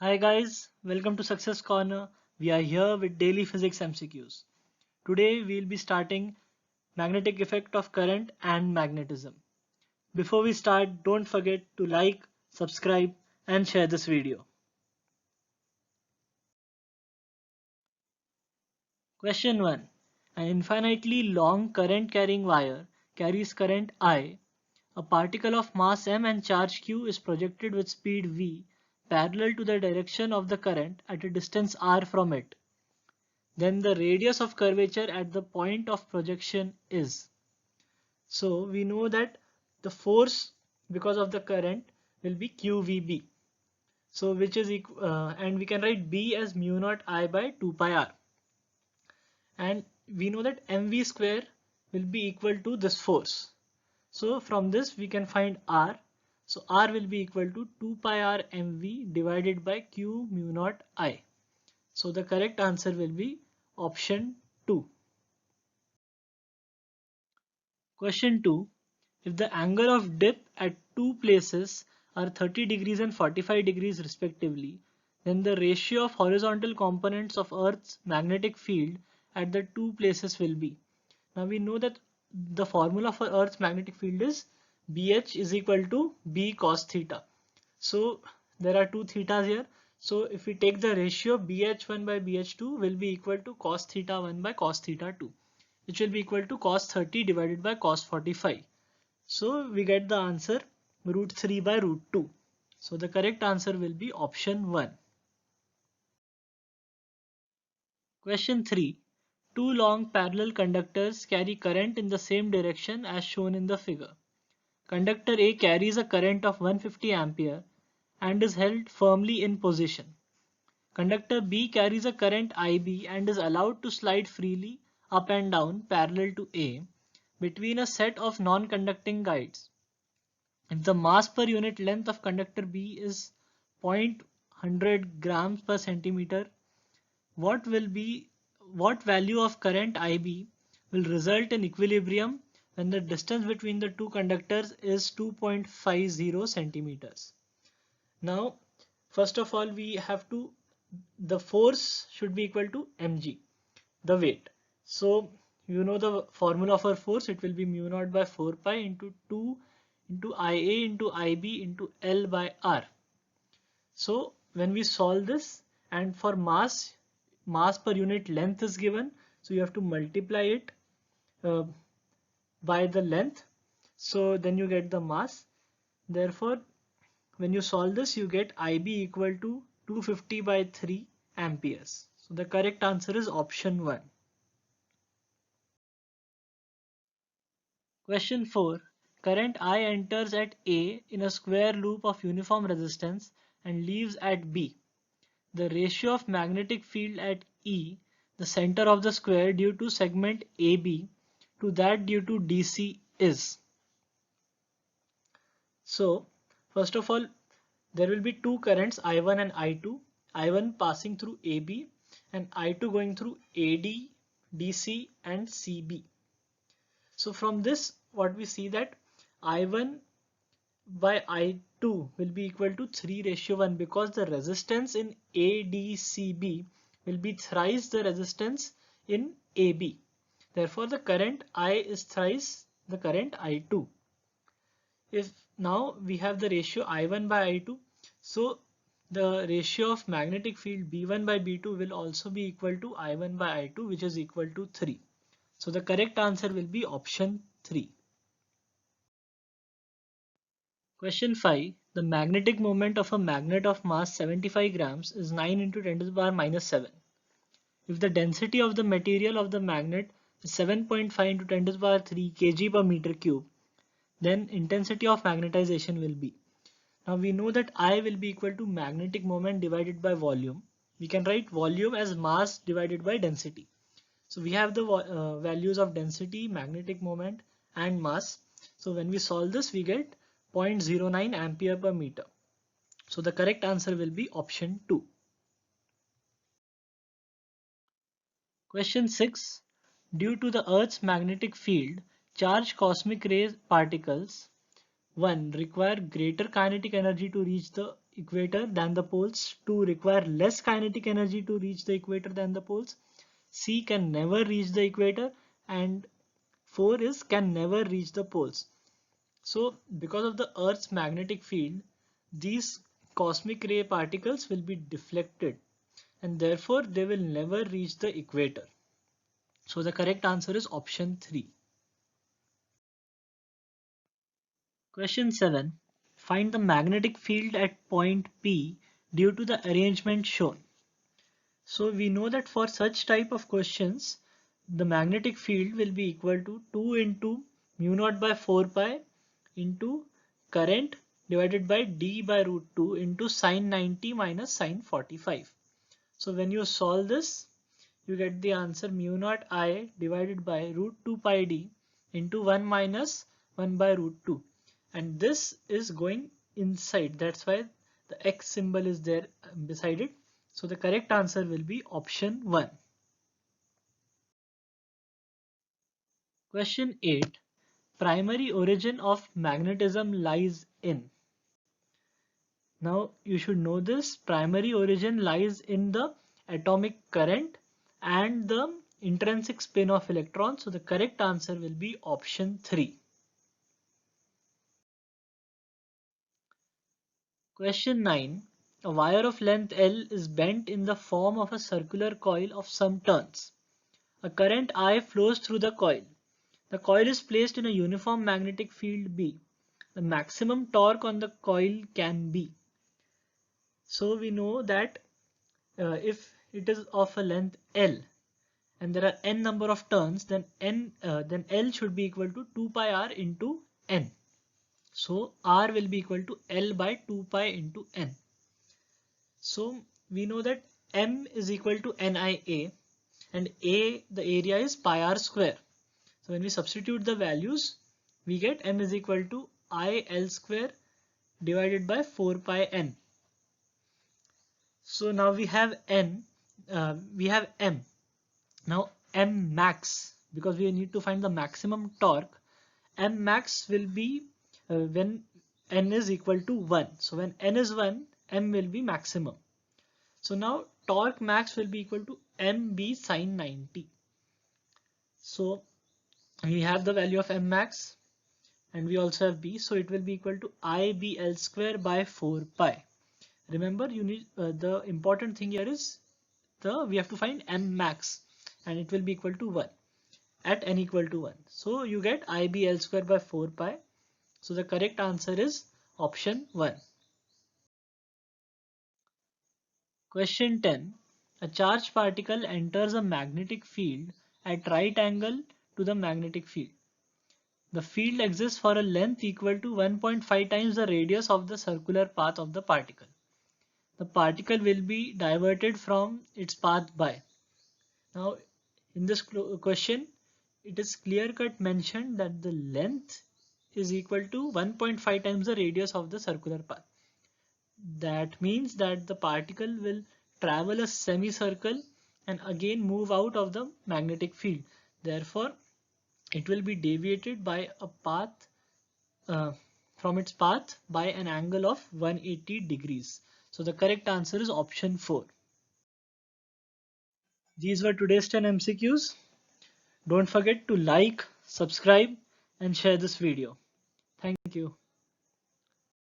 Hi guys, welcome to Success Corner. We are here with daily physics MCQs. Today we'll be starting magnetic effect of current and magnetism. Before we start, don't forget to like, subscribe and share this video. Question 1. An infinitely long current carrying wire carries current I. A particle of mass m and charge q is projected with speed v parallel to the direction of the current at a distance r from it. Then the radius of curvature at the point of projection is. So we know that the force because of the current will be QVB. So which is and we can write B as mu naught I by 2 pi r. And we know that mv square will be equal to this force. So from this we can find r. So r will be equal to 2 pi r mv divided by q mu naught I. So the correct answer will be option 2. Question 2. If the angle of dip at two places are 30 degrees and 45 degrees respectively, then the ratio of horizontal components of Earth's magnetic field at the two places will be. Now we know that the formula for Earth's magnetic field is BH is equal to B cos theta. So there are two thetas here. So if we take the ratio, BH1 by BH2 will be equal to cos theta 1 by cos theta 2, which will be equal to cos 30 divided by cos 45. So we get the answer root 3 by root 2. So the correct answer will be option 1. Question 3. Two long parallel conductors carry current in the same direction as shown in the figure. Conductor A carries a current of 150 ampere and is held firmly in position. Conductor B carries a current IB and is allowed to slide freely up and down parallel to A between a set of non-conducting guides. If the mass per unit length of conductor B is 0.100 grams per centimeter, what value of current IB will result in equilibrium when the distance between the two conductors is 2.50 centimeters. Now, first of all, the force should be equal to mg, the weight. So you know the formula for force, it will be mu naught by 4 pi into 2 into Ia into Ib into L by R. So when we solve this, and for mass per unit length is given, so you have to multiply it uh, by the length, so then you get the mass. Therefore when you solve this, you get IB equal to 250 by 3 amperes. So the correct answer is option 1. Question 4. Current I enters at A in a square loop of uniform resistance and leaves at B. The ratio of magnetic field at E, the center of the square due to segment AB, to that due to DC is. So first of all, there will be two currents I1 and I2, I1 passing through AB and I2 going through AD, DC and CB. So from this what we see that I1 by I2 will be equal to 3:1 because the resistance in ADCB will be thrice the resistance in AB. Therefore the current I is thrice the current I2. If now we have the ratio I1 by I2, so the ratio of magnetic field B1 by B2 will also be equal to I1 by I2, which is equal to 3. So the correct answer will be option 3. Question 5. The magnetic moment of a magnet of mass 75 grams is 9 into 10 to the power minus 7. If the density of the material of the magnet is 7.5 into 10 to the power 3 kg per meter cube, then intensity of magnetization will be. Now we know that I will be equal to magnetic moment divided by volume. We can write volume as mass divided by density. So we have the values of density, magnetic moment and mass. So when we solve this, we get 0.09 ampere per meter. So the correct answer will be option 2. Question 6. Due to the Earth's magnetic field, charged cosmic ray particles 1. Require greater kinetic energy to reach the equator than the poles. 2. Require less kinetic energy to reach the equator than the poles. C. Can never reach the equator. And 4 is can never reach the poles. So because of the Earth's magnetic field, these cosmic ray particles will be deflected and therefore they will never reach the equator. So the correct answer is option 3. Question 7. Find the magnetic field at point P due to the arrangement shown. So we know that for such type of questions, the magnetic field will be equal to 2 into mu naught by 4 pi into current divided by d by root 2 into sine 90 minus sine 45. So when you solve this, you get the answer mu naught I divided by root 2 pi d into 1 minus 1 by root 2. And this is going inside. That's why the X symbol is there beside it. So the correct answer will be option 1. Question 8. Primary origin of magnetism lies in. Now you should know this. Primary origin lies in the atomic current and the intrinsic spin of electrons. So the correct answer will be option 3. Question 9. A wire of length L is bent in the form of a circular coil of some turns. A current I flows through the coil. The coil is placed in a uniform magnetic field B. The maximum torque on the coil can be. So we know that if it is of a length L and there are n number of turns, then L should be equal to 2 pi r into n. So r will be equal to L by 2 pi into n. So we know that m is equal to nia and a, the area, is pi r square. So when we substitute the values, we get m is equal to I L square divided by 4 pi n. So now we have m. Now m max, because we need to find the maximum torque, m max will be when n is equal to 1. So when n is 1, m will be maximum. So now torque max will be equal to mb sine 90. So we have the value of m max and we also have b, so it will be equal to IBL square by 4 pi. Remember, you need the important thing here is we have to find m max and it will be equal to 1 at n equal to 1. So you get IBL square by 4 pi. So the correct answer is option 1. Question 10. A charged particle enters a magnetic field at right angle to the magnetic field. The field exists for a length equal to 1.5 times the radius of the circular path of the particle. The particle will be diverted from its path by. Now in this question, it is clear-cut mentioned that the length is equal to 1.5 times the radius of the circular path. That means that the particle will travel a semicircle and again move out of the magnetic field. Therefore, it will be deviated by a path from its path by an angle of 180 degrees. So the correct answer is option 4. These were today's 10 MCQs. Don't forget to like, subscribe and share this video. Thank you.